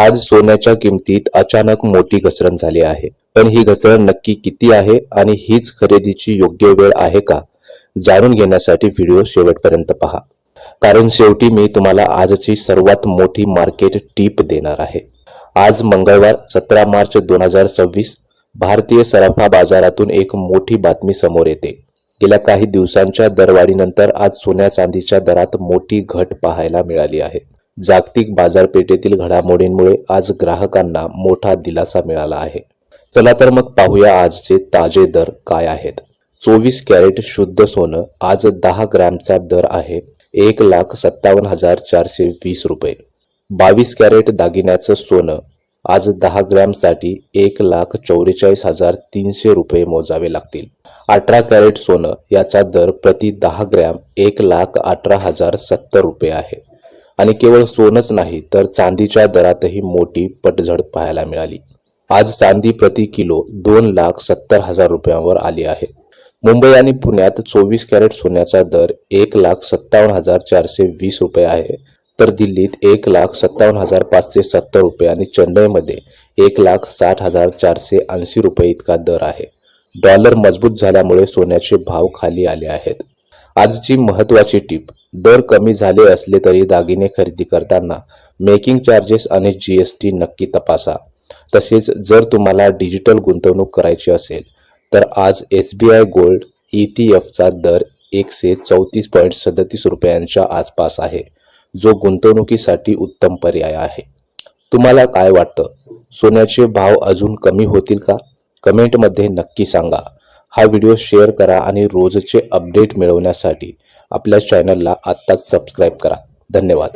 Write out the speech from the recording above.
आज सोन्याच्या किमतीत अचानक मोठी घसरण झाली आहे। पण ही घसरण नक्की किती आहे आणि हीच खरेदीची योग्य वेळ आहे का? जाणून घेण्यासाठी व्हिडिओ शेवटपर्यंत पहा। कारण शेवटी मी तुम्हाला आजची सर्वात मोठी मार्केट टिप देणार आहे। आज मंगळवार 17 मार्च 2026 भारतीय सराफा बाजारातून एक मोठी बातमी समोर येते। गेल्या काही दिवसांच्या दरवाढीनंतर आज सोन्या चांदीच्या दरात मोठी घट पाहायला मिळाली आहे। जागतिक बाजारपेठेतील घडामोडींमुळे आज ग्राहकांना मोठा दिलासा मिळाला आहे। चला तर मग पाहूया आजचे ताजे दर काय आहेत। 24 कॅरेट शुद्ध सोनं आज 10 ग्रॅमचा दर आहे 1,57,420 रुपये। 22 कॅरेट दागिन्याचं सोनं आज 10 ग्रॅमसाठी 1,44,300 रुपये मोजावे लागतील। 18 कॅरेट सोनं याचा दर प्रति 10 ग्रॅम 1,18,070 रुपये आहे। आणि केवळ सोनच नाही तर चांदीच्या दरातही मोठी पटझड पाहायला मिळाली। आज चांदी प्रति किलो 2,70,000 रुपयांवर आली आहे। मुंबई आणि पुण्यात 24 कॅरेट सोन्याचा दर 1,57,420 रुपये आहे, तर दिल्लीत 1,57,570 रुपये आणि चेन्नईमध्ये 1,60,480 रुपये इतका दर आहे। डॉलर मजबूत झाल्यामुळे सोन्याचे भाव खाली आले आहेत। आजची महत्त्वाची टीप, दर कमी झाले असले तरी दागिने खरेदी करताना मेकिंग चार्जेस आणि GST नक्की तपासा। तसेच जर तुम्हाला डिजिटल गुंतवणूक करायची असेल तर आज SBI गोल्ड ETFचा दर 134.37 रुपयांच्या आसपास आहे, जो गुंतवणुकीसाठी उत्तम पर्याय आहे। तुम्हाला काय वाटतं, सोन्याचे भाव अजून कमी होतील का? कमेंटमध्ये नक्की सांगा। हा व्हिडिओ शेअर करा आणि रोजचे अपडेट मिळवण्यासाठी आपल्या चॅनलला आत्ताच सबस्क्राईब करा। धन्यवाद।